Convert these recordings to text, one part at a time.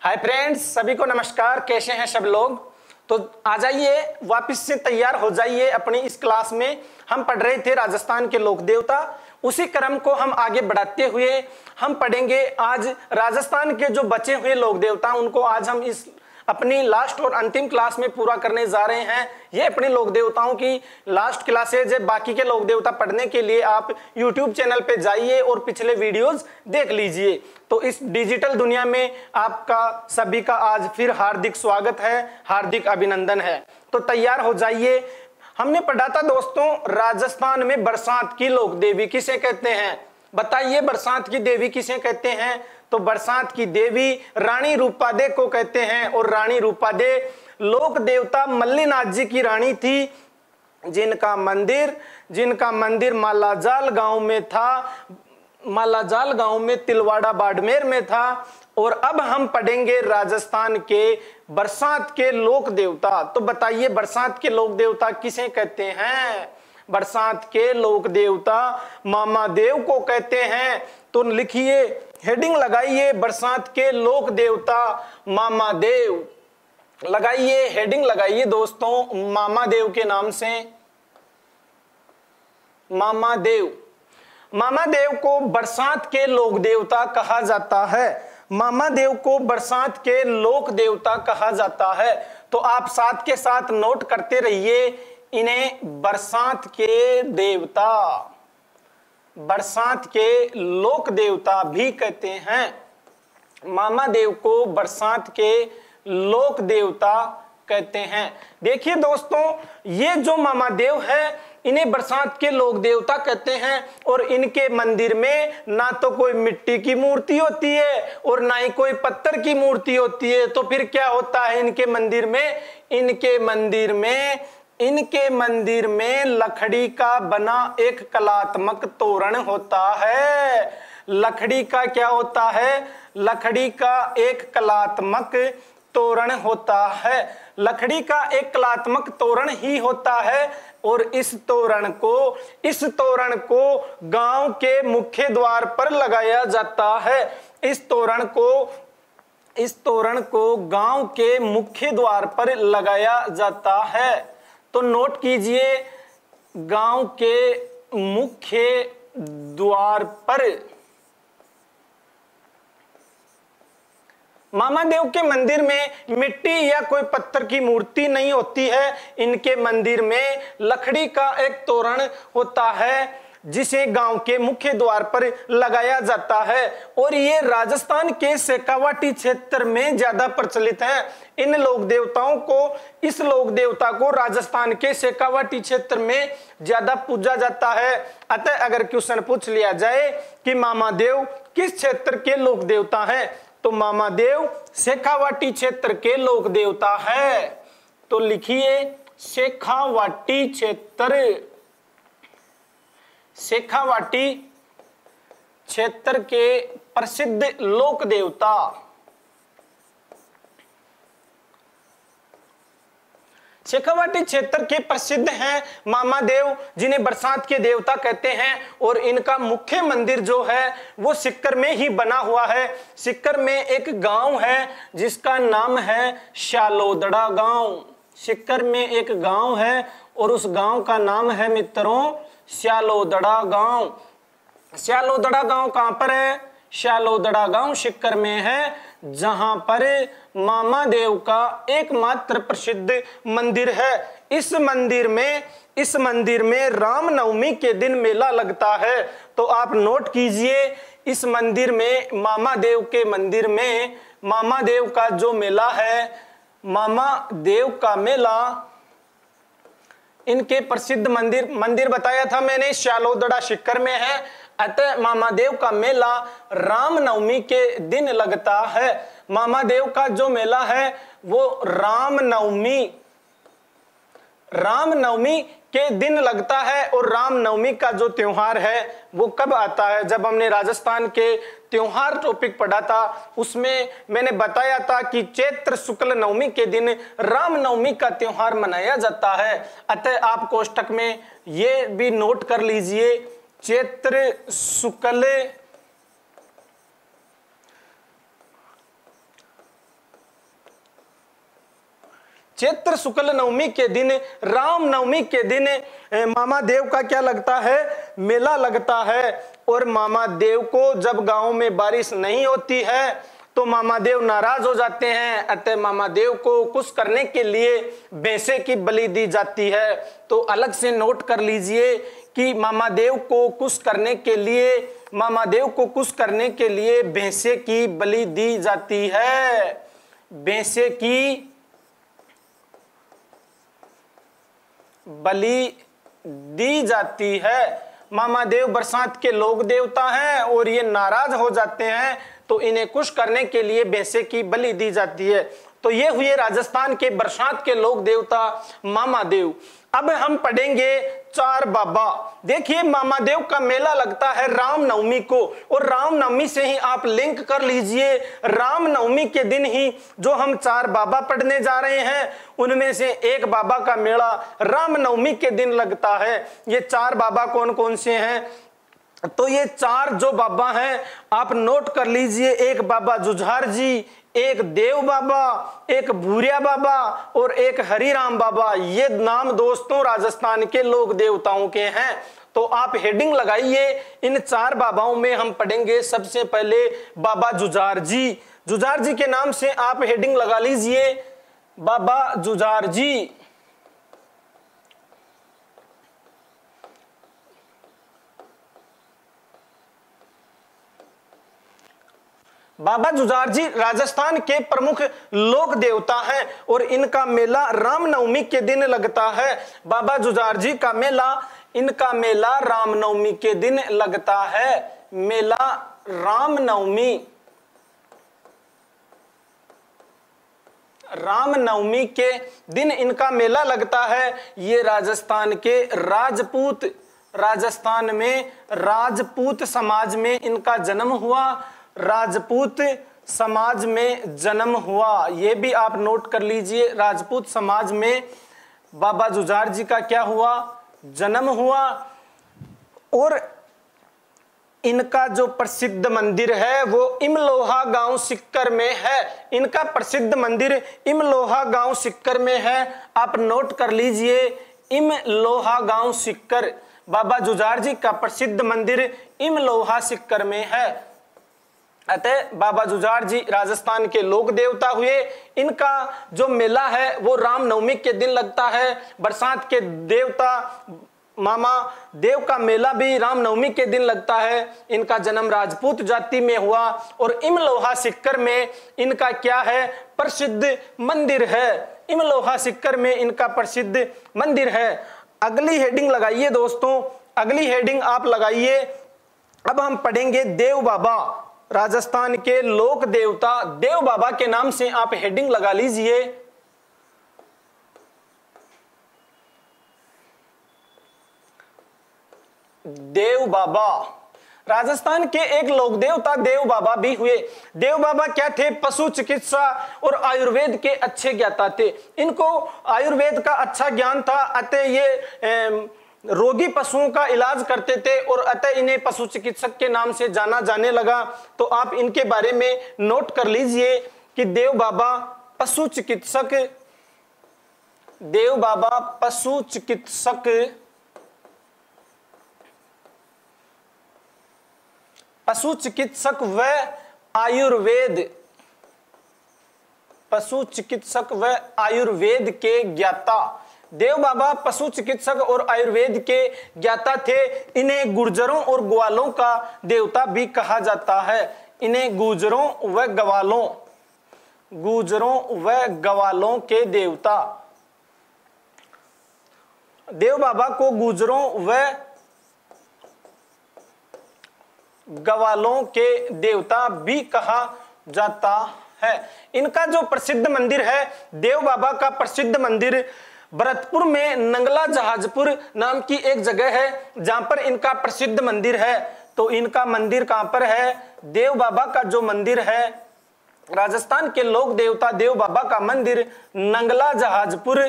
Hi friends, सभी को नमस्कार। कैसे हैं सब लोग? तो आ जाइए, वापस से तैयार हो जाइए। अपनी इस क्लास में हम पढ़ रहे थे राजस्थान के लोक देवता। उसी क्रम को हम आगे बढ़ाते हुए हम पढ़ेंगे आज राजस्थान के जो बचे हुए लोक देवता, उनको आज हम इस अपनी लास्ट और अंतिम क्लास में पूरा करने जा रहे हैं। ये अपने लोक देवताओं की लास्ट क्लासेज है। बाकी के लोक देवता पढ़ने के लिए आप YouTube चैनल पे जाइए और पिछले वीडियोस देख लीजिए। तो इस डिजिटल दुनिया में आपका सभी का आज फिर हार्दिक स्वागत है, हार्दिक अभिनंदन है। तो तैयार हो जाइए। हमने पढ़ा था दोस्तों, राजस्थान में बरसात की लोक देवी किसे कहते हैं? बताइए, बरसात की देवी किसे कहते हैं? तो बरसात की देवी रानी रूपादे को कहते हैं। और रानी रूपादे लोक देवता मल्लीनाथ जी की रानी थी, जिनका मंदिर मालाजाल गांव में था। मालाजाल गांव में तिलवाड़ा बाड़मेर में था। और अब हम पढ़ेंगे राजस्थान के बरसात के लोक देवता। तो बताइए, बरसात के लोक देवता किसे कहते हैं? बरसात के लोक देवता मामा देव को कहते हैं। तो लिखिए, हेडिंग लगाइए, बरसात के लोक देवता मामा देव लगाइए। हेडिंग लगाइए दोस्तों, मामा देव के नाम से। मामा देव को बरसात के लोक देवता कहा जाता है। मामा देव को बरसात के लोक देवता कहा जाता है। तो आप साथ के साथ नोट करते रहिए, इन्हें बरसात के देवता, बरसात के लोक देवता भी कहते हैं। मामा देव को बरसात के लोक देवता कहते हैं। देखिए दोस्तों, ये जो मामा देव है, इन्हें बरसात के लोक देवता कहते हैं। और इनके मंदिर में ना तो कोई मिट्टी की मूर्ति होती है और ना ही कोई पत्थर की मूर्ति होती है। तो फिर क्या होता है इनके मंदिर में? इनके मंदिर में लकड़ी का बना एक कलात्मक तोरण होता है। लकड़ी का क्या होता है? लकड़ी का एक कलात्मक तोरण होता है। लकड़ी का एक कलात्मक तोरण ही होता है। और इस तोरण को गांव के मुख्य द्वार पर लगाया जाता है। इस तोरण को गांव के मुख्य द्वार पर लगाया जाता है। तो नोट कीजिए, गांव के मुख्य द्वार पर। मामा देव के मंदिर में मिट्टी या कोई पत्थर की मूर्ति नहीं होती है। इनके मंदिर में लकड़ी का एक तोरण होता है, जिसे गांव के मुख्य द्वार पर लगाया जाता है। और ये राजस्थान के शेखावाटी क्षेत्र में ज्यादा प्रचलित है। इन लोक देवताओं को, इस लोक देवता को राजस्थान के शेखावाटी क्षेत्र में ज्यादा पूजा जाता है। अतः अगर क्वेश्चन पूछ लिया जाए कि मामा देव किस क्षेत्र के लोक देवता हैं, तो मामा देव शेखावाटी क्षेत्र के लोक देवता है। तो लिखिए, शेखावाटी क्षेत्र, शेखावाटी क्षेत्र के प्रसिद्ध लोक देवता। शेखावाटी क्षेत्र के प्रसिद्ध हैं मामा देव, जिन्हें बरसात के देवता कहते हैं। और इनका मुख्य मंदिर जो है वो सिक्कर में ही बना हुआ है। सिक्कर में एक गांव है जिसका नाम है श्यालोदड़ा गांव। सिक्कर में एक गांव है और उस गांव का नाम है मित्रों श्यालोदड़ा गांव। श्यालोदड़ा गांव कहां पर है? श्यालोदड़ा गांव सिक्कर में है, जहां पर मामा देव का एकमात्र प्रसिद्ध मंदिर है। इस मंदिर में रामनवमी के दिन मेला लगता है। तो आप नोट कीजिए, इस मंदिर में, मामा देव के मंदिर में, मामा देव का जो मेला है, मामा देव का मेला, इनके प्रसिद्ध मंदिर बताया था मैंने, श्यालोदड़ा सिक्कर में है। अतः मामा देव का मेला रामनवमी के दिन लगता है। मामा देव का जो मेला है वो रामनवमी के दिन लगता है। और रामनवमी का जो त्योहार है वो कब आता है? जब हमने राजस्थान के त्योहार टॉपिक पढ़ा था, उसमें मैंने बताया था कि चैत्र शुक्ल नवमी के दिन रामनवमी का त्योहार मनाया जाता है। अतः आप कोष्टक में ये भी नोट कर लीजिए, चैत्र शुक्ल चैत्र शुक्ल नवमी के दिन, राम नवमी के दिन मामा देव का क्या लगता है, मेला लगता है। और मामा देव को जब गांव में बारिश नहीं होती है तो मामा देव नाराज हो जाते हैं, अतः मामा देव को खुश करने के लिए भैंसे की बलि दी जाती है। तो अलग से नोट कर लीजिए कि मामा देव को खुश करने के लिए, मामा देव को खुश करने के लिए भैंसे की बलि दी जाती है, भैंसे की बलि दी जाती है। मामा देव बरसात के लोक देवता हैं और ये नाराज हो जाते हैं, तो इन्हें खुश करने के लिए भैंसे की बलि दी जाती है। तो ये हुए राजस्थान के बरसात के लोक देवता मामा देव। अब हम पढ़ेंगे चार बाबा। देखिए, मामा देव का मेला लगता है राम नवमी को, और राम नवमी से ही आप लिंक कर लीजिए, राम नवमी के दिन ही जो हम चार बाबा पढ़ने जा रहे हैं उनमें से एक बाबा का मेला राम नवमी के दिन लगता है। ये चार बाबा कौन कौन से हैं, तो ये चार जो बाबा हैं आप नोट कर लीजिए। एक बाबा जुझार जी, एक देव बाबा, एक भूरिया बाबा और एक हरिराम बाबा। ये नाम दोस्तों राजस्थान के लोक देवताओं के हैं। तो आप हेडिंग लगाइए, इन चार बाबाओं में हम पढ़ेंगे सबसे पहले बाबा जुझार जी। जुझार जी के नाम से आप हेडिंग लगा लीजिए, बाबा जुझार जी। बाबा जुझार जी राजस्थान के प्रमुख लोक देवता हैं और इनका मेला रामनवमी के दिन लगता है। बाबा जुझार जी का मेला, इनका मेला रामनवमी के दिन लगता है। मेला रामनवमी, रामनवमी के दिन इनका मेला लगता है। ये राजस्थान के राजपूत, राजस्थान में राजपूत समाज में इनका जन्म हुआ, राजपूत समाज में जन्म हुआ। यह भी आप नोट कर लीजिए, राजपूत समाज में बाबा जुझार जी का क्या हुआ, जन्म हुआ। और इनका जो प्रसिद्ध मंदिर है वो इमलोहा गांव सिक्कर में है। इनका प्रसिद्ध मंदिर इमलोहा गांव सिक्कर में है, आप नोट कर लीजिए, इमलोहा गांव सिक्कर। बाबा जुझार जी का प्रसिद्ध मंदिर इमलोहा सिक्कर में है। अतः बाबा जुझार जी राजस्थान के लोक देवता हुए। इनका जो मेला है वो रामनवमी के दिन लगता है। बरसात के देवता मामा देव का मेला भी रामनवमी के दिन लगता है। इनका जन्म राजपूत जाति में हुआ और इमलोहा सिक्कर में इनका क्या है, प्रसिद्ध मंदिर है। इमलोहा सिक्कर में इनका प्रसिद्ध मंदिर है। अगली हेडिंग लगाइए दोस्तों, अगली हेडिंग आप लगाइए। अब हम पढ़ेंगे देव बाबा, राजस्थान के लोक देवता देव बाबा के नाम से आप हेडिंग लगा लीजिए। देव बाबा, राजस्थान के एक लोक देवता देव बाबा भी हुए। देव बाबा क्या थे, पशु चिकित्सा और आयुर्वेद के अच्छे ज्ञाता थे। इनको आयुर्वेद का अच्छा ज्ञान था, अतः ये रोगी पशुओं का इलाज करते थे और अतः इन्हें पशु चिकित्सक के नाम से जाना जाने लगा। तो आप इनके बारे में नोट कर लीजिए कि देव बाबा पशु चिकित्सक, देव बाबा पशु चिकित्सक, पशु चिकित्सक व आयुर्वेद, पशु चिकित्सक व आयुर्वेद के ज्ञाता। देव बाबा पशु चिकित्सक और आयुर्वेद के ज्ञाता थे। इन्हें गुर्जरों और ग्वालों का देवता भी कहा जाता है। इन्हें गुर्जरों व ग्वालों, गुर्जरों व ग्वालों के देवता, देव बाबा को गुर्जरों व ग्वालों के देवता भी कहा जाता है। इनका जो प्रसिद्ध मंदिर है, देव बाबा का प्रसिद्ध मंदिर भरतपुर में नंगला जहाजपुर नाम की एक जगह है जहां पर इनका प्रसिद्ध मंदिर है। तो इनका मंदिर कहां पर है, देव बाबा का जो मंदिर है, राजस्थान के लोक देवता देव बाबा का मंदिर नंगला जहाजपुर,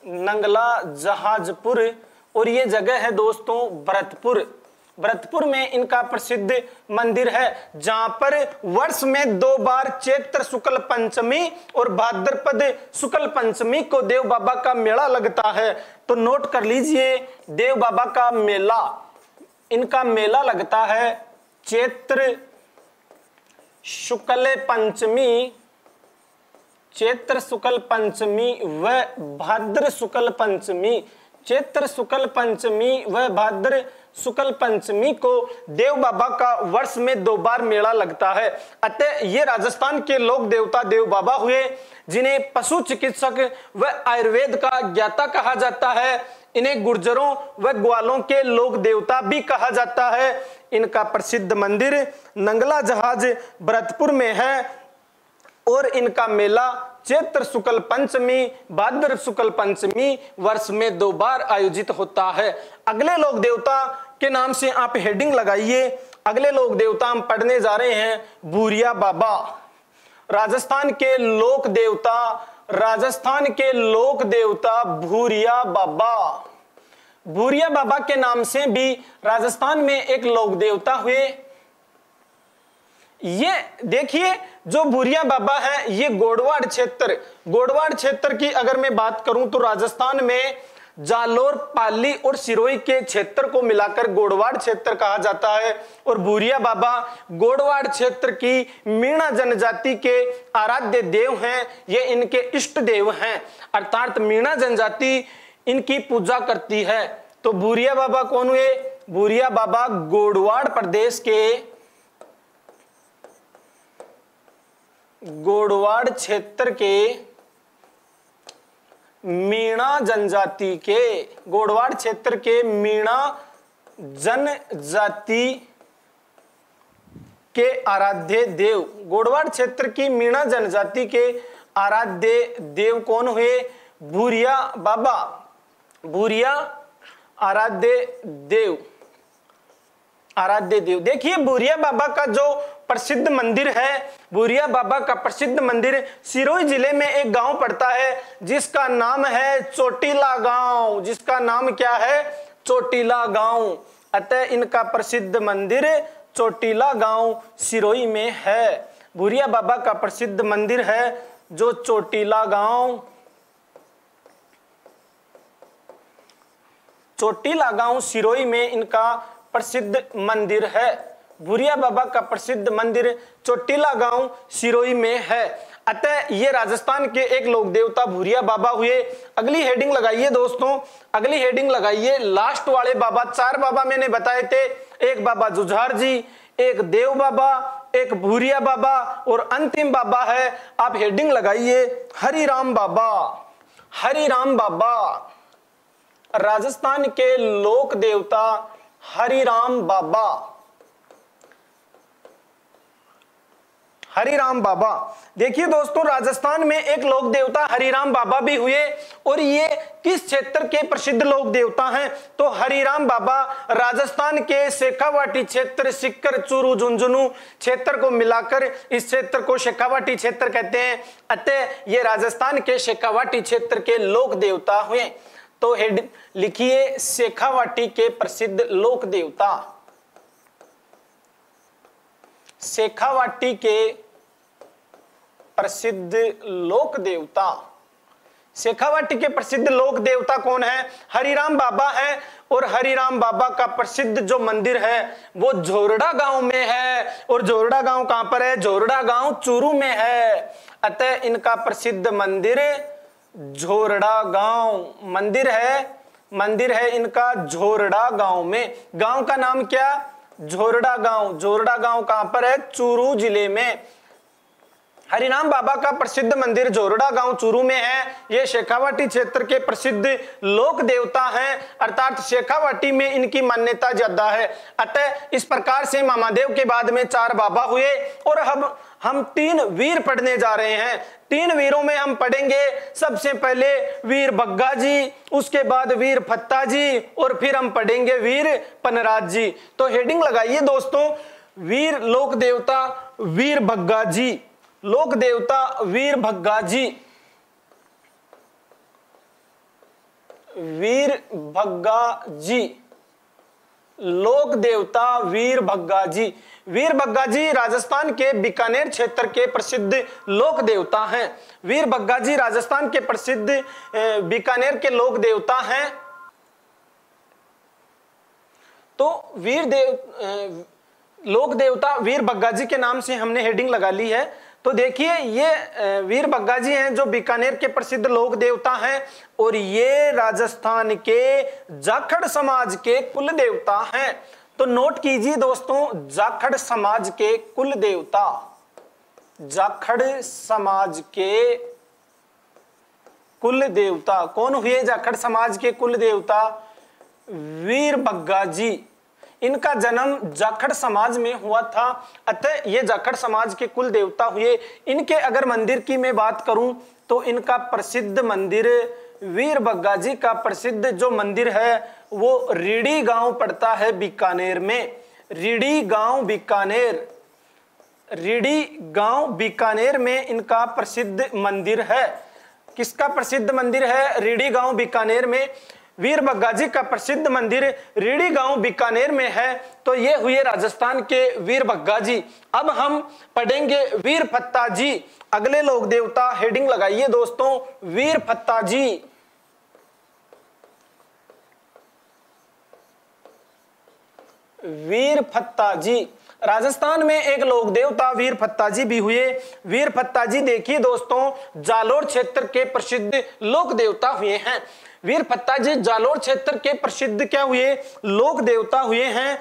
नंगला जहाजपुर। और ये जगह है दोस्तों भरतपुर, भरतपुर में इनका प्रसिद्ध मंदिर है, जहां पर वर्ष में 2 बार चैत्र शुक्ल पंचमी और भाद्रपद शुक्ल पंचमी को देव बाबा का मेला लगता है। तो नोट कर लीजिए, देव बाबा का मेला, इनका मेला लगता है चैत्र शुक्ल पंचमी, चैत्र शुक्ल पंचमी व भाद्र शुक्ल पंचमी, चैत्र शुक्ल पंचमी व भाद्र शुक्ल पंचमी को देव बाबा का वर्ष में 2 बार मेला लगता है। अतः ये राजस्थान के लोक देवता देव बाबा हुए, जिन्हें पशु चिकित्सक व आयुर्वेद का ज्ञाता कहा जाता है। इन्हें गुर्जरों व ग्वालों के लोक देवता भी कहा जाता है। इनका प्रसिद्ध मंदिर नंगला जहाज भरतपुर में है और इनका मेला चैत्र शुक्ल पंचमी, भाद्र शुक्ल पंचमी वर्ष में 2 बार आयोजित होता है। अगले लोक देवता के नाम से आप हेडिंग लगाइए। अगले लोक देवता हम पढ़ने जा रहे हैं भूरिया बाबा। राजस्थान के लोक देवता, राजस्थान के लोक देवता भूरिया बाबा। भूरिया बाबा के नाम से भी राजस्थान में एक लोक देवता हुए। ये देखिए, जो भूरिया बाबा है ये गोडवाड़ क्षेत्र, गोडवाड़ क्षेत्र की अगर मैं बात करूं तो राजस्थान में जालोर, पाली और सिरोही के क्षेत्र को मिलाकर गोडवाड़ क्षेत्र कहा जाता है। और भूरिया बाबा गोडवाड़ क्षेत्र की मीणा जनजाति के आराध्य देव हैं। ये इनके इष्ट देव हैं, अर्थात मीणा जनजाति इनकी पूजा करती है। तो भूरिया बाबा कौन हुए? भूरिया बाबा गोडवाड़ प्रदेश के, गोडवाड़ क्षेत्र के मीणा जनजाति के, गोडवाड़ क्षेत्र के मीणा जनजाति के आराध्य देव, गोडवाड़ क्षेत्र की मीणा जनजाति के आराध्य देव कौन हुए? भूरिया बाबा। भूरिया आराध्य देव, आराध्य देव। देखिए, भूरिया बाबा का जो प्रसिद्ध मंदिर है, भूरिया बाबा का प्रसिद्ध मंदिर सिरोही जिले में एक गांव पड़ता है जिसका नाम है चोटीला गांव। जिसका नाम क्या है? चोटीला गांव। अतः इनका प्रसिद्ध मंदिर चोटीला गांव सिरोही में है। भूरिया बाबा का प्रसिद्ध मंदिर है जो चोटीला गांव, चोटीला गांव सिरोही में इनका प्रसिद्ध मंदिर है। भूरिया बाबा का प्रसिद्ध मंदिर चोटीला गांव सिरोही में है। अतः ये राजस्थान के एक लोक देवता भूरिया बाबा हुए। अगली हेडिंग लगाइए दोस्तों, अगली हेडिंग लगाइए लास्ट वाले बाबा। 4 बाबा मैंने बताए थे, एक बाबा जुझार जी, एक देव बाबा, एक भूरिया बाबा और अंतिम बाबा है। आप हेडिंग लगाइए हरिराम बाबा। हरिराम बाबा, राजस्थान के लोक देवता हरिराम बाबा, हरिराम बाबा। देखिए दोस्तों, राजस्थान में एक लोक देवता हरिराम बाबा भी हुए। और ये किस क्षेत्र के प्रसिद्ध लोक देवता हैं? तो हरिराम बाबा राजस्थान के शेखावाटी क्षेत्र, सिक्कर, चूरू, झुंझुनू क्षेत्र को मिलाकर इस क्षेत्र को शेखावाटी क्षेत्र कहते हैं। अतः ये राजस्थान के शेखावाटी क्षेत्र के लोक देवता हुए। तो हेड लिखिए शेखावाटी के प्रसिद्ध लोक देवता। शेखावाटी के प्रसिद्ध लोक देवता, शेखावाटी के प्रसिद्ध लोक देवता कौन है? हरिराम बाबा है। और हरिराम बाबा का प्रसिद्ध जो मंदिर है वो झोरड़ा गांव में है। और झोरड़ा गांव कहां पर है? झोरड़ा गांव चूरू में है। अतः इनका प्रसिद्ध मंदिर झोरड़ा गांव मंदिर है इनका झोरड़ा गांव में। गांव का नाम क्या? झोरड़ा गांव। झोरड़ा गांव कहां पर है? चूरू जिले में। हरिराम बाबा का प्रसिद्ध मंदिर झोरड़ा गांव चूरू में है। ये शेखावाटी क्षेत्र के प्रसिद्ध लोक देवता हैं, अर्थात शेखावाटी में इनकी मान्यता ज्यादा है। अतः इस प्रकार से मामादेव के बाद में 4 बाबा हुए। और अब हम 3 वीर पढ़ने जा रहे हैं। 3 वीरों में हम पढ़ेंगे सबसे पहले वीर बग्गा जी, उसके बाद वीर फत्ता जी और फिर हम पढ़ेंगे वीर पनराज जी। तो हेडिंग लगाइए दोस्तों, वीर लोक देवता वीर बग्गा जी, लोक देवता वीर बग्गा जी, वीर बग्गा जी, लोक देवता वीर भग्गा जी। वीर भग्गा जी राजस्थान के बीकानेर क्षेत्र के प्रसिद्ध लोक देवता हैं। वीर भग्गा जी राजस्थान के प्रसिद्ध बीकानेर के लोक देवता हैं। तो लोक देवता वीर भग्गा जी के नाम से हमने हेडिंग लगा ली है। तो देखिए ये वीर भग्गा जी हैं जो बीकानेर के प्रसिद्ध लोक देवता हैं और ये राजस्थान के जाखड़ समाज के कुल देवता हैं। तो नोट कीजिए दोस्तों, जाखड़ समाज के कुल देवता, जाखड़ समाज के कुल देवता कौन हुए? जाखड़ समाज के कुल देवता वीर भग्गा जी। इनका जन्म जाखड़ समाज में हुआ था, अतः ये जाखड़ समाज के कुल देवता हुए। इनके अगर मंदिर की मैं बात करूं तो इनका प्रसिद्ध मंदिर, वीर भग्गा जी का प्रसिद्ध जो मंदिर है वो रीडी गांव पड़ता है बीकानेर में। रीडी गांव बीकानेर, रीडी गांव बीकानेर में इनका प्रसिद्ध मंदिर है। किसका प्रसिद्ध मंदिर है? रीडी गांव बीकानेर में वीर भग्गा जी का प्रसिद्ध मंदिर रीडी गांव बीकानेर में है। तो ये हुए राजस्थान के वीर भग्गा जी। अब हम पढ़ेंगे वीर फत्ता जी। अगले लोक देवता, हेडिंग लगाइए दोस्तों, वीर फत्ता जी। वीर फत्ता जी राजस्थान में एक लोक देवता वीर फत्ता जी भी हुए। वीर फत्ता जी देखिए दोस्तों जालोर क्षेत्र के प्रसिद्ध लोक देवता हुए हैं। वीर फत्ता जी जालोर क्षेत्र के प्रसिद्ध क्या हुए? लोक देवता हुए हैं।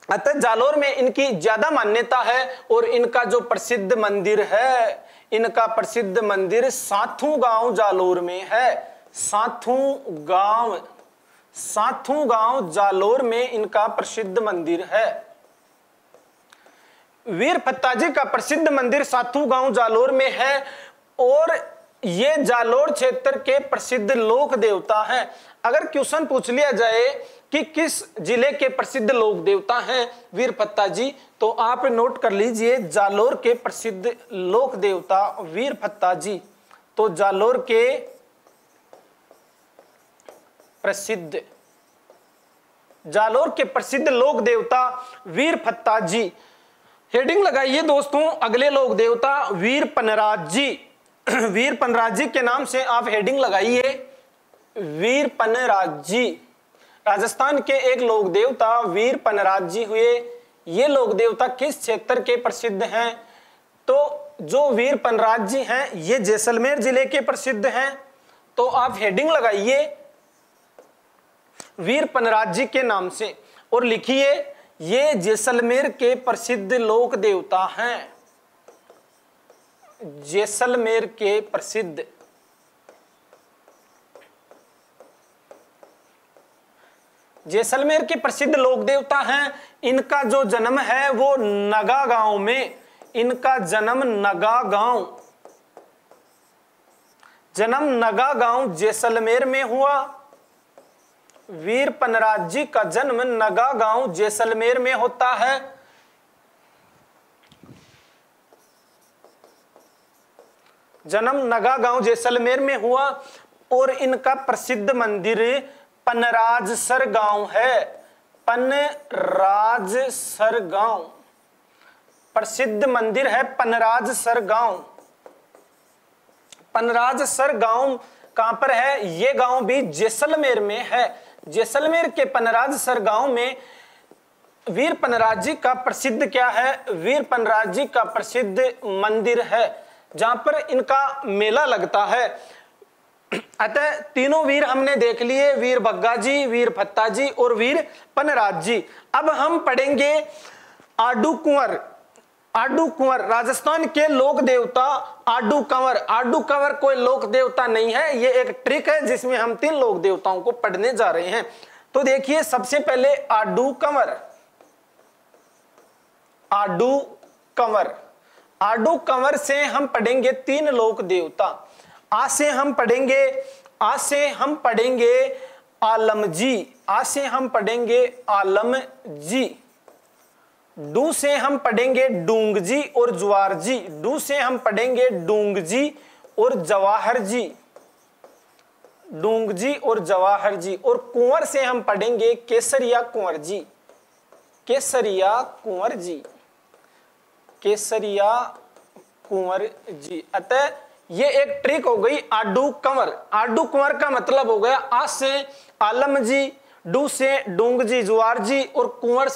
अतः जालोर में इनकी ज्यादा मान्यता है और इनका जो प्रसिद्ध मंदिर है, इनका प्रसिद्ध मंदिर साथू गांव जालोर में है। साथू गांव जालोर में इनका प्रसिद्ध मंदिर है। वीर फत्ता जी का प्रसिद्ध मंदिर साथू गांव जालोर में है और ये जालोर क्षेत्र के प्रसिद्ध लोक देवता हैं। अगर क्वेश्चन पूछ लिया जाए कि किस जिले के प्रसिद्ध लोक देवता हैं वीर फत्ता जी, तो आप नोट कर लीजिए जालोर के प्रसिद्ध लोक देवता वीर फत्ता जी। तो जालोर के प्रसिद्ध लोक देवता वीर फत्ता जी। हेडिंग लगाइए दोस्तों, अगले लोक देवता वीर पनराज जी। वीर पनराज जी के नाम से आप हेडिंग लगाइए, वीर पनराज जी। राजस्थान के एक लोक देवता वीर पनराज जी हुए। ये लोक देवता किस क्षेत्र के प्रसिद्ध हैं? तो जो वीर पनराज जी हैं ये जैसलमेर जिले के प्रसिद्ध हैं। तो आप हेडिंग लगाइए वीर पनराज जी के नाम से और लिखिए ये जैसलमेर के प्रसिद्ध लोक देवता हैं। जैसलमेर के प्रसिद्ध लोक देवता हैं। इनका जो जन्म है वो नगा गांव में, इनका जन्म नगा गांव जैसलमेर में हुआ। वीर पनराज जी का जन्म नगा गांव जैसलमेर में होता है। जन्म नगा गांव जैसलमेर में हुआ और इनका प्रसिद्ध मंदिर पनराजसर गांव है। पनराजसर गांव प्रसिद्ध मंदिर है पनराजसर गांव। पनराजसर गांव कहां पर है? ये गांव भी जैसलमेर में है। जैसलमेर के पनराजसर गांव में वीर पनराज जी का प्रसिद्ध क्या है? वीर पनराज जी का प्रसिद्ध मंदिर है जहां पर इनका मेला लगता है। अतः तीनों वीर हमने देख लिए, वीर भग्गा जी, वीर फत्ता जी और वीर पनराज जी। अब हम पढ़ेंगे आडू कुंवर। आडू कुंवर राजस्थान के लोक देवता आडू कंवर। आडू कंवर कोई लोक देवता नहीं है, ये एक ट्रिक है जिसमें हम 3 लोक देवताओं को पढ़ने जा रहे हैं। तो देखिए सबसे पहले आडू कंवर। आडू कंवर, आडू कंवर से हम पढ़ेंगे 3 लोक देवता। आ से हम पढ़ेंगे आलम जी। आ से हम पढ़ेंगे आलम जी। डू से हम पढ़ेंगे डूंग जी और ज्वार जी। डू से हम पढ़ेंगे डूंग जी और जवाहर जी। डूंग जी और जवाहर जी। और कुंवर से हम पढ़ेंगे केसरिया कुंवर जी। केसरिया कुंवर जी, केसरिया कुंवर जी। अतः ये एक ट्रिक हो गई आडू कंवर। आडू कुंवर का मतलब हो गया आ से आलम जी, डू से डूंग जी जुआर जी, और कुंवर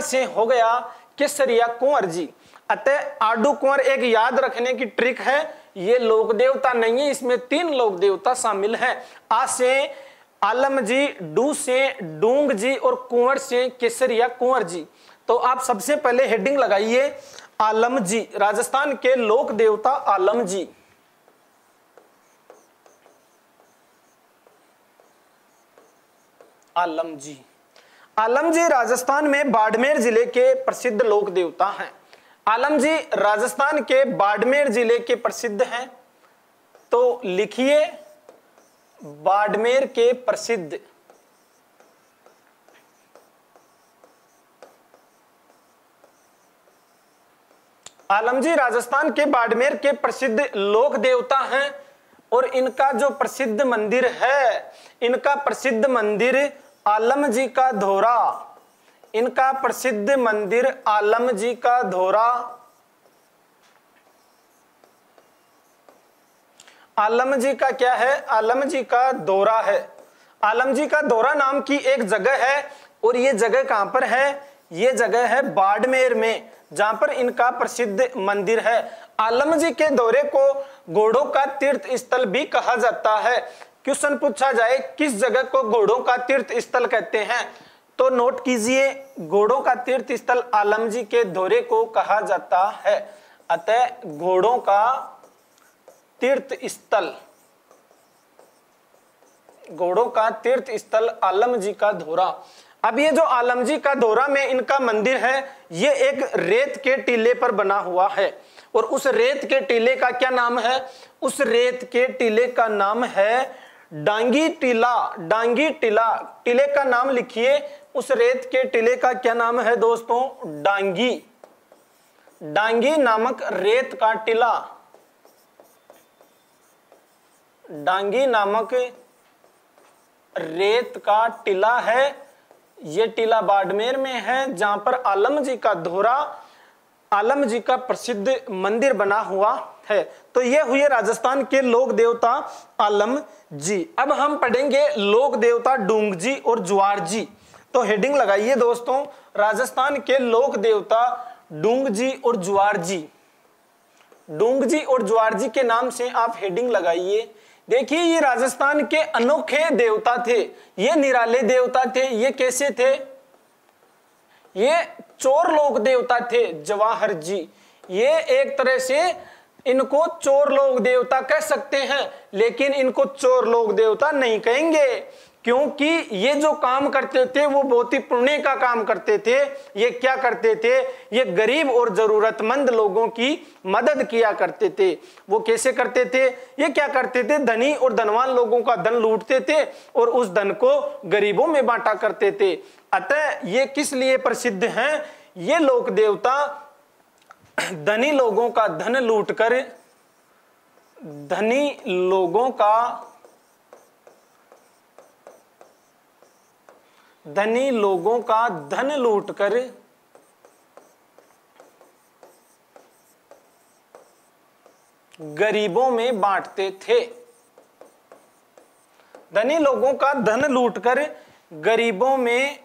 से हो गया केसरिया कुंवर जी। अतः आडू कुंवर एक याद रखने की ट्रिक है। ये लोक देवता नहीं है, इसमें 3 लोक देवता शामिल हैं। आ से आलम जी, डू से डूंग जी, और कुंवर से केसरिया कुंवर जी। तो आप सबसे पहले हेडिंग लगाइए आलम जी, राजस्थान के लोक देवता आलम जी। आलम जी, आलम जी राजस्थान में बाड़मेर जिले के प्रसिद्ध लोक देवता हैं। आलम जी राजस्थान के बाड़मेर जिले के प्रसिद्ध हैं। तो लिखिए बाड़मेर के प्रसिद्ध, आलम जी राजस्थान के बाड़मेर के प्रसिद्ध लोक देवता हैं। और इनका जो प्रसिद्ध मंदिर है, इनका प्रसिद्ध मंदिर आलम जी का धोरा, इनका प्रसिद्ध मंदिर आलम जी का धोरा। आलम जी का क्या है? आलम जी का दौरा है। आलम जी का दौरा नाम की एक जगह है, और ये जगह कहां पर है? ये जगह है बाड़मेर में, जहां पर इनका प्रसिद्ध मंदिर है। आलम जी के दौरे को घोड़ों का तीर्थ स्थल भी कहा जाता है। क्वेश्चन पूछा जाए किस जगह को घोड़ों का तीर्थ स्थल कहते हैं, तो नोट कीजिए घोड़ों का तीर्थ स्थल आलम जी के दौरे को कहा जाता है। अतः घोड़ों का तीर्थ स्थल, घोड़ों का तीर्थ स्थल आलम जी का धोरा। अब ये जो आलम जी का धोरा में इनका मंदिर है, ये एक रेत के टीले पर बना हुआ है। और उस रेत के टीले का क्या नाम है? उस रेत के टीले का नाम है डांगी टीला। डांगी टीला, टीले का नाम लिखिए। उस रेत के टीले का क्या नाम है दोस्तों? डांगी। डांगी नामक रेत का टीला, डांगी नामक रेत का टीला है। ये टीला बाड़मेर में है, जहां पर आलम जी का धोरा, आलम जी का प्रसिद्ध मंदिर बना हुआ है। तो ये हुए राजस्थान के लोक देवता आलम जी। अब हम पढ़ेंगे लोक देवता डूंग जी और जुआर जी। तो हेडिंग लगाइए दोस्तों, राजस्थान के लोक देवता डूंग जी और जुआर जी। डूंग जी और जुआर जी के नाम से आप हेडिंग लगाइए। देखिए ये राजस्थान के अनोखे देवता थे, ये निराले देवता थे। ये कैसे थे? ये चोर लोक देवता थे जवाहर जी। ये एक तरह से इनको चोर लोक देवता कह सकते हैं, लेकिन इनको चोर लोक देवता नहीं कहेंगे, क्योंकि ये जो काम करते थे वो बहुत ही पुण्य का काम करते थे। ये क्या करते थे? ये गरीब और जरूरतमंद लोगों की मदद किया करते थे। वो कैसे करते थे? ये क्या करते थे? धनी और धनवान लोगों का धन लूटते थे और उस धन को गरीबों में बांटा करते थे। अतः ये किस लिए प्रसिद्ध हैं? ये लोक देवता धनी लोगों का धन लूटकर, धनी लोगों का धन लूटकर गरीबों में बांटते थे। धनी लोगों का धन लूटकर गरीबों में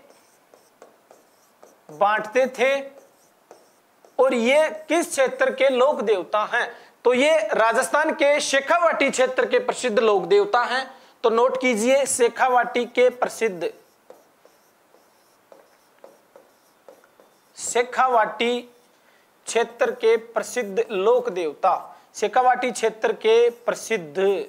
बांटते थे। और ये किस क्षेत्र के लोक देवता हैं? तो ये राजस्थान के शेखावाटी क्षेत्र के प्रसिद्ध लोक देवता हैं। तो नोट कीजिए शेखावाटी के प्रसिद्ध, शेखावाटी क्षेत्र के प्रसिद्ध लोक देवता, शेखावाटी क्षेत्र के प्रसिद्ध,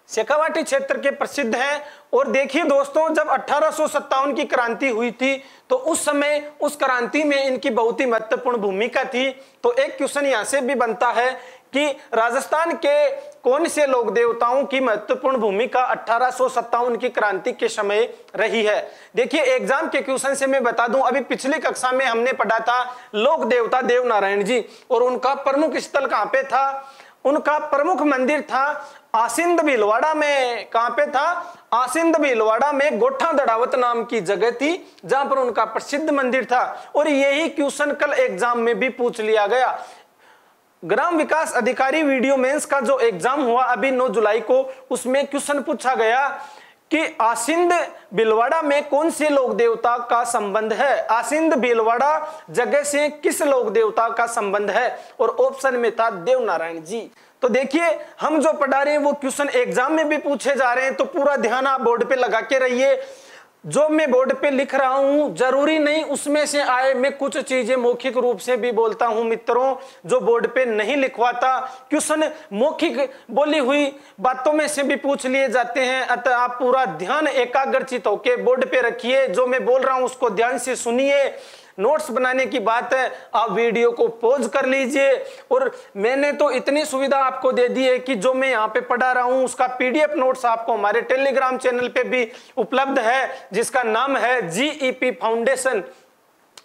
शेखावाटी क्षेत्र के प्रसिद्ध हैं। और देखिए दोस्तों, जब 1857 की क्रांति हुई थी तो उस समय उस क्रांति में इनकी बहुत ही महत्वपूर्ण भूमिका थी। तो एक क्वेश्चन यहां से भी बनता है कि राजस्थान के कौन से लोक देवताओं की महत्वपूर्ण भूमिका 1857 की क्रांति के समय रही है। देखिए एग्जाम के क्वेश्चन से मैं बता दूं, अभी पिछली कक्षा में हमने पढ़ा था लोक देवता देवनारायण जी, और उनका प्रमुख स्थल कहां पे था? उनका प्रमुख मंदिर था आसिंद भीलवाड़ा में, कहां पे था? आसिंद भीलवाड़ा में गोठा दड़ावत नाम की जगह थी जहां पर उनका प्रसिद्ध मंदिर था। और यही क्वेश्चन कल एग्जाम में भी पूछ लिया गया। ग्राम विकास अधिकारी वीडियो मेंस का जो एग्जाम हुआ अभी 9 जुलाई को, उसमें क्वेश्चन पूछा गया कि आसिंद भीलवाड़ा में कौन से लोक देवता का संबंध है, आसिंद भीलवाड़ा जगह से किस लोक देवता का संबंध है, और ऑप्शन में था देवनारायण जी। तो देखिए हम जो पढ़ा रहे हैं वो क्वेश्चन एग्जाम में भी पूछे जा रहे हैं, तो पूरा ध्यान आप बोर्ड पे लगा के रहिए। जो मैं बोर्ड पे लिख रहा हूं जरूरी नहीं उसमें से आए, मैं कुछ चीजें मौखिक रूप से भी बोलता हूं मित्रों, जो बोर्ड पे नहीं लिखवाता। क्वेश्चन मौखिक बोली हुई बातों में से भी पूछ लिए जाते हैं, अतः आप पूरा ध्यान एकाग्रचित होकर बोर्ड पे रखिए। जो मैं बोल रहा हूं उसको ध्यान से सुनिए। नोट्स बनाने की बात है, आप वीडियो को पॉज कर लीजिए। और मैंने तो इतनी सुविधा आपको दे दी है कि जो मैं यहाँ पे पढ़ा रहा हूँ उसका पीडीएफ नोट्स आपको हमारे टेलीग्राम चैनल पे भी उपलब्ध है, जिसका नाम है जीईपी फाउंडेशन।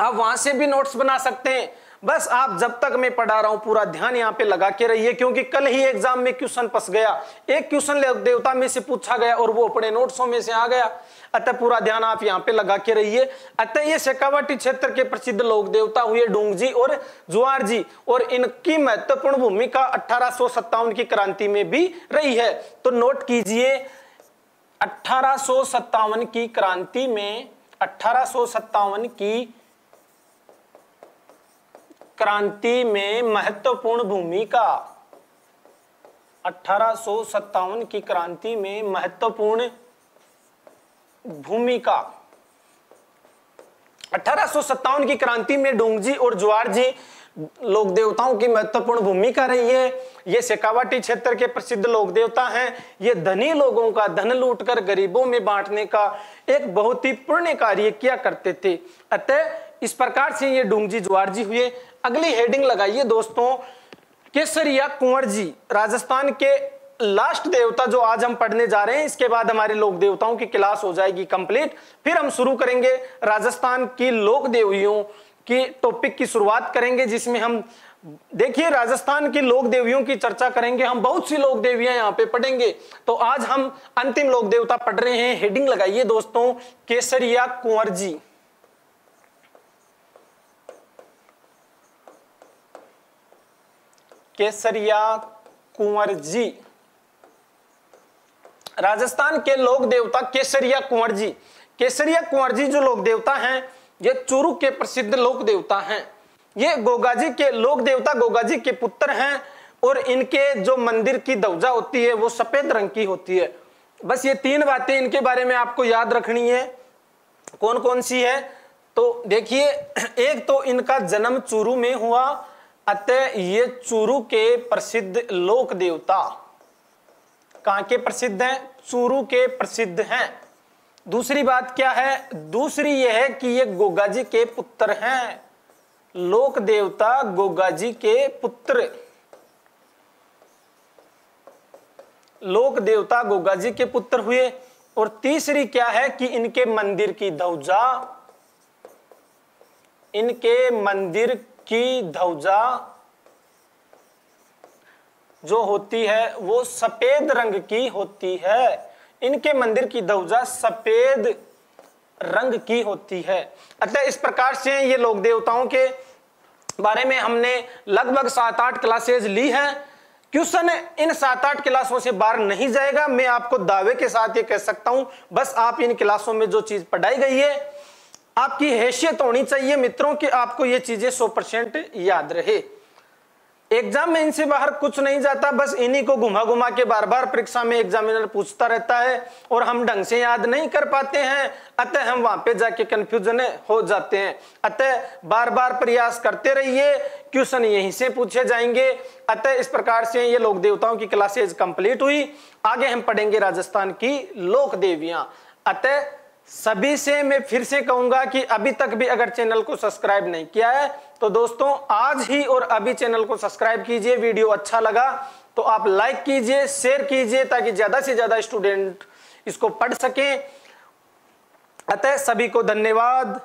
आप वहां से भी नोट्स बना सकते हैं। बस आप जब तक मैं पढ़ा रहा हूं पूरा ध्यान यहाँ पे लगा के रहिए, क्योंकि कल ही एग्जाम में क्वेश्चन फंस गया। एक क्वेश्चन देवता में से पूछा गया और वो अपने नोट्सों में से आ गया। अतः पूरा ध्यान आप यहाँ पे लगा के रहिए। अतः ये शेखावाटी क्षेत्र के प्रसिद्ध लोक देवता हुए डूंग जी और जुआर जी, और इनकी महत्वपूर्ण भूमिका 1857 की क्रांति में भी रही है। तो नोट कीजिए 1857 की क्रांति में, 1857 की क्रांति में महत्वपूर्ण भूमिका, 1857 की क्रांति में महत्वपूर्ण भूमिका। 1857 की क्रांति में डूंगजी और जुआर जी लोक देवताओं की महत्वपूर्ण भूमिका रही है। ये शेखावाटी क्षेत्र के प्रसिद्ध लोक देवता हैं। ये धनी लोगों का धन लूटकर गरीबों में बांटने का एक बहुत ही पुण्य कार्य किया करते थे। अतः इस प्रकार से ये डूंगजी जुआर जी हुए। अगली हेडिंग लगाइए दोस्तों, केसरिया कुंवर जी, राजस्थान के लास्ट देवता जो आज हम पढ़ने जा रहे हैं। इसके बाद हमारे लोक देवताओं की क्लास हो जाएगी कंप्लीट। फिर हम शुरू करेंगे राजस्थान की लोक देवियों की टॉपिक की शुरुआत करेंगे, जिसमें हम देखिए राजस्थान की लोक देवियों की चर्चा करेंगे। हम बहुत सी लोक देवियां यहाँ पे पढ़ेंगे। तो आज हम अंतिम लोक देवता पढ़ रहे हैं। हेडिंग लगाइए दोस्तों, केसरिया कुंवर जी। केसरिया कुंवर जी, राजस्थान के लोक देवता केसरिया कुंवर जी। केसरिया कुंवर जी जो लोक देवता हैं, ये चूरू के प्रसिद्ध लोक देवता हैं। ये गोगाजी के लोक देवता गोगाजी के पुत्र हैं, और इनके जो मंदिर की ध्वजा होती है वो सफेद रंग की होती है। बस ये 3 बातें इनके बारे में आपको याद रखनी है। कौन कौन सी है? तो देखिए, एक तो इनका जन्म चूरू में हुआ, अतः ये चूरू के प्रसिद्ध लोक देवता। कहां के प्रसिद्ध हैं? चूरू के प्रसिद्ध हैं। दूसरी बात क्या है? दूसरी यह है कि ये गोगाजी के पुत्र हैं। लोक देवता गोगाजी के पुत्र, लोक देवता गोगाजी के पुत्र हुए। और तीसरी क्या है कि इनके मंदिर की ध्वजा, इनके मंदिर की ध्वजा जो होती है वो सफेद रंग की होती है। इनके मंदिर की ध्वजा सफेद रंग की होती है। अतः इस प्रकार से ये लोक देवताओं के बारे में हमने लगभग 7-8 क्लासेज ली हैं। क्वेश्चन इन 7-8 क्लासों से बाहर नहीं जाएगा, मैं आपको दावे के साथ ये कह सकता हूं। बस आप इन क्लासों में जो चीज पढ़ाई गई है, आपकी हैसियत होनी चाहिए मित्रों कि आपको ये चीजें 100% याद रहे। एग्जाम में इनसे बाहर कुछ नहीं जाता, बस इन्हीं को घुमा घुमा के बार बार परीक्षा में एग्जामिनर पूछता रहता है और हम ढंग से याद नहीं कर पाते हैं। अतः हम वहां पे जाके कंफ्यूजन हो जाते हैं। अतः बार बार प्रयास करते रहिए, क्वेश्चन यहीं से पूछे जाएंगे। अतः इस प्रकार से ये लोक देवताओं की क्लासेज कंप्लीट हुई। आगे हम पढ़ेंगे राजस्थान की लोक देवियां। अतः सभी से मैं फिर से कहूंगा कि अभी तक भी अगर चैनल को सब्सक्राइब नहीं किया है तो दोस्तों आज ही और अभी चैनल को सब्सक्राइब कीजिए। वीडियो अच्छा लगा तो आप लाइक कीजिए, शेयर कीजिए, ताकि ज्यादा से ज्यादा स्टूडेंट इसको पढ़ सकें। अतः सभी को धन्यवाद।